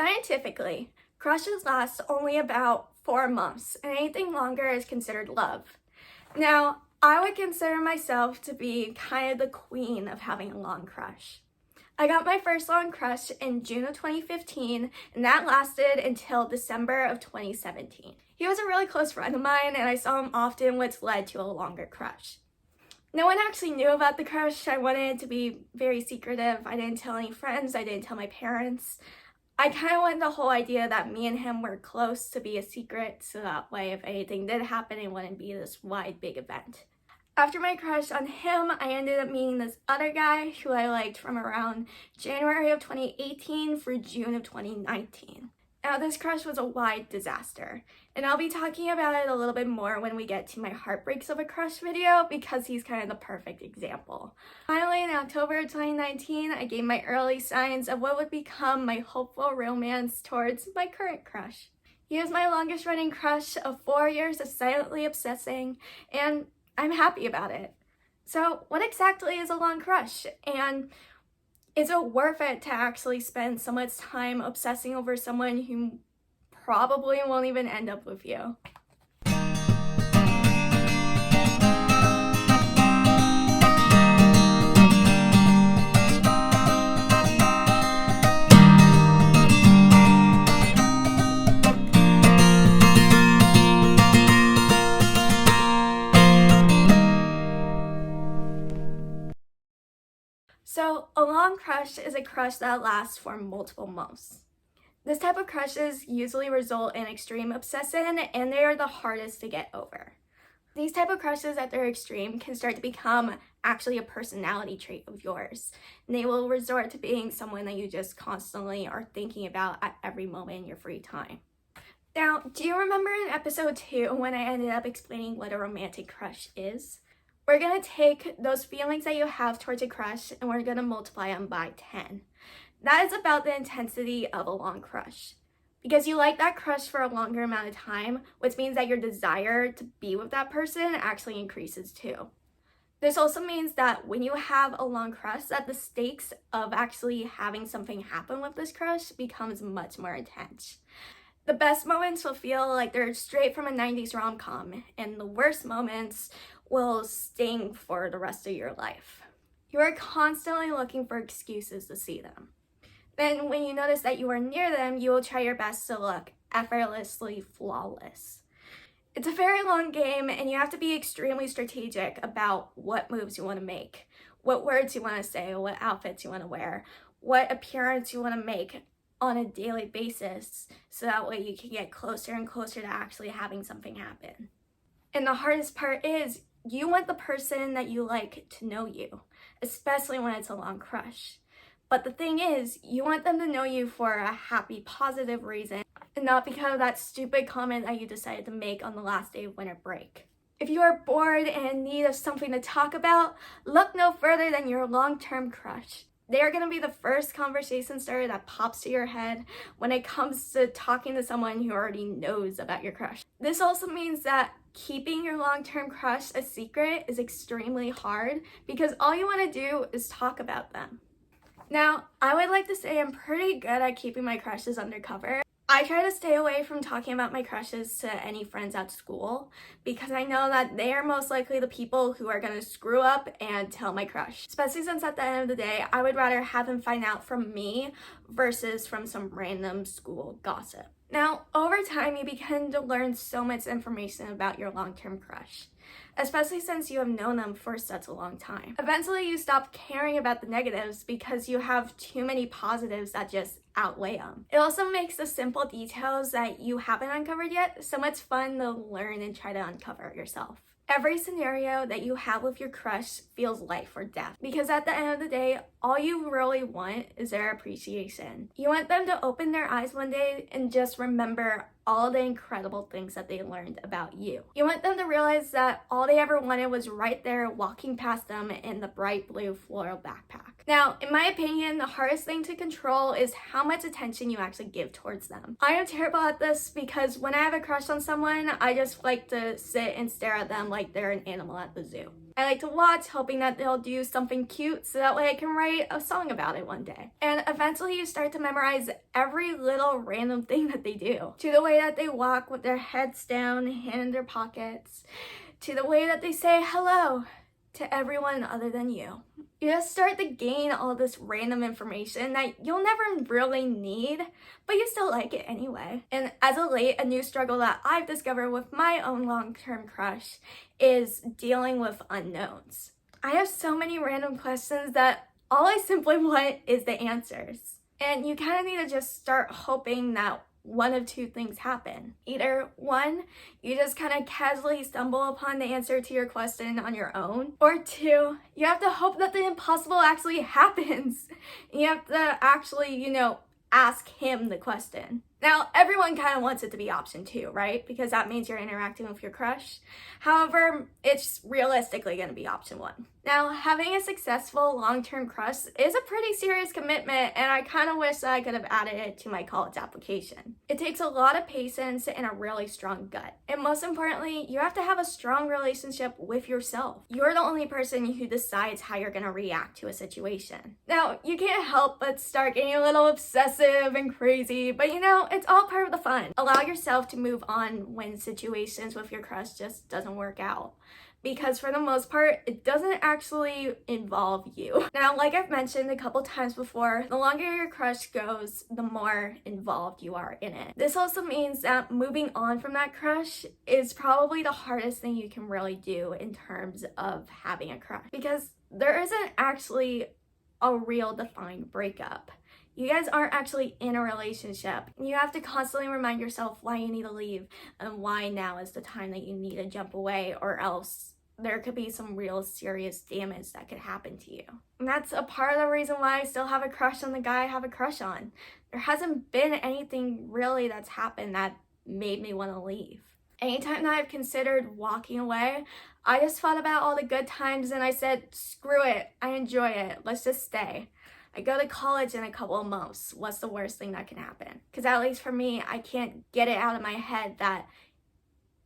Scientifically, crushes last only about 4 months, and anything longer is considered love. Now, I would consider myself to be kind of the queen of having a long crush. I got my first long crush in June of 2015, and that lasted until December of 2017. He was a really close friend of mine, and I saw him often, which led to a longer crush. No one actually knew about the crush. I wanted it to be very secretive. I didn't tell any friends. I didn't tell my parents. I kind of wanted the whole idea that me and him were close to be a secret, so that way if anything did happen, it wouldn't be this wide, big event. After my crush on him, I ended up meeting this other guy who I liked from around January of 2018 through June of 2019. Now, this crush was a wide disaster, and I'll be talking about it a little bit more when we get to my heartbreaks of a crush video because he's kind of the perfect example. Finally, in October of 2019, I gave my early signs of what would become my hopeful romance towards my current crush. He was my longest running crush of 4 years of silently obsessing, and I'm happy about it. So, what exactly is a long crush? And is it worth it to actually spend so much time obsessing over someone who probably won't even end up with you? So, a long crush is a crush that lasts for multiple months. This type of crushes usually result in extreme obsession, and they are the hardest to get over. These type of crushes at their extreme can start to become actually a personality trait of yours. And they will resort to being someone that you just constantly are thinking about at every moment in your free time. Now, do you remember in episode 2 when I ended up explaining what a romantic crush is? We're going to take those feelings that you have towards a crush and we're going to multiply them by 10. That is about the intensity of a long crush. Because you like that crush for a longer amount of time, which means that your desire to be with that person actually increases too. This also means that when you have a long crush, that the stakes of actually having something happen with this crush becomes much more intense. The best moments will feel like they're straight from a 90s rom-com, and the worst moments will sting for the rest of your life. You are constantly looking for excuses to see them. Then when you notice that you are near them, you will try your best to look effortlessly flawless. It's a very long game, and you have to be extremely strategic about what moves you want to make, what words you want to say, what outfits you want to wear, what appearance you want to make on a daily basis, so that way you can get closer and closer to actually having something happen. And the hardest part is, you want the person that you like to know you, especially when it's a long crush. But the thing is, you want them to know you for a happy, positive reason, and not because of that stupid comment that you decided to make on the last day of winter break. If you are bored and in need of something to talk about, look no further than your long-term crush. They are going to be the first conversation starter that pops to your head when it comes to talking to someone who already knows about your crush. This also means that keeping your long-term crush a secret is extremely hard because all you want to do is talk about them. Now, I would like to say I'm pretty good at keeping my crushes undercover. I try to stay away from talking about my crushes to any friends at school because I know that they are most likely the people who are going to screw up and tell my crush. Especially since at the end of the day, I would rather have them find out from me versus from some random school gossip. Now, over time, you begin to learn so much information about your long-term crush, especially since you have known them for such a long time. Eventually, you stop caring about the negatives because you have too many positives that just outweigh them. It also makes the simple details that you haven't uncovered yet so much fun to learn and try to uncover yourself. Every scenario that you have with your crush feels life or death because at the end of the day, all you really want is their appreciation. You want them to open their eyes one day and just remember all the incredible things that they learned about you. You want them to realize that all they ever wanted was right there walking past them in the bright blue floral backpack. Now, in my opinion, the hardest thing to control is how much attention you actually give towards them. I am terrible at this because when I have a crush on someone, I just like to sit and stare at them like they're an animal at the zoo. I like to watch, hoping that they'll do something cute so that way I can write a song about it one day. And eventually you start to memorize every little random thing that they do. To the way that they walk with their heads down, hand in their pockets, to the way that they say hello to everyone other than you. You just start to gain all this random information that you'll never really need, but you still like it anyway. And as of late, a new struggle that I've discovered with my own long-term crush is dealing with unknowns. I have so many random questions that all I simply want is the answers. And you kind of need to just start hoping that one of two things happen. Either one, you just kind of casually stumble upon the answer to your question on your own, or two, you have to hope that the impossible actually happens. You have to actually, ask him the question. Now, everyone kind of wants it to be option two, right? Because that means you're interacting with your crush. However, it's realistically going to be option one. Now, having a successful long-term crush is a pretty serious commitment, and I kind of wish that I could have added it to my college application. It takes a lot of patience and a really strong gut. And most importantly, you have to have a strong relationship with yourself. You're the only person who decides how you're going to react to a situation. Now, you can't help but start getting a little obsessive and crazy, but it's all part of the fun. Allow yourself to move on when situations with your crush just doesn't work out. Because for the most part, it doesn't actually involve you. Now, like I've mentioned a couple times before, the longer your crush goes, the more involved you are in it. This also means that moving on from that crush is probably the hardest thing you can really do in terms of having a crush. Because there isn't actually a real defined breakup. You guys aren't actually in a relationship. You have to constantly remind yourself why you need to leave and why now is the time that you need to jump away, or else there could be some real serious damage that could happen to you. And that's a part of the reason why I still have a crush on the guy I have a crush on. There hasn't been anything really that's happened that made me want to leave. Anytime that I've considered walking away, I just thought about all the good times and I said, screw it, I enjoy it, let's just stay. I go to college in a couple of months. What's the worst thing that can happen? Because at least for me, I can't get it out of my head that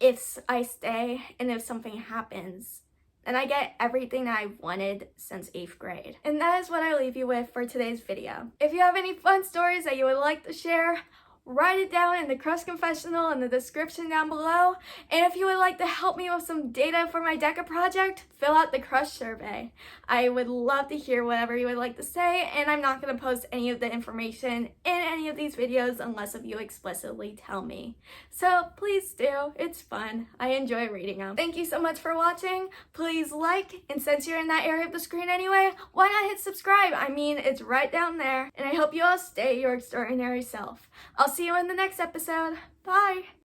if I stay and if something happens, then I get everything that I've wanted since 8th grade. And that is what I leave you with for today's video. If you have any fun stories that you would like to share, write it down in the crush confessional in the description down below. And if you would like to help me with some data for my DECA project, fill out the crush survey. I would love to hear whatever you would like to say, and I'm not going to post any of the information in any of these videos unless if you explicitly tell me. So please do. It's fun. I enjoy reading them. Thank you so much for watching. Please like, and since you're in that area of the screen anyway, why not hit subscribe? I mean, it's right down there. And I hope you all stay your extraordinary self. I'll see you in the next episode. Bye!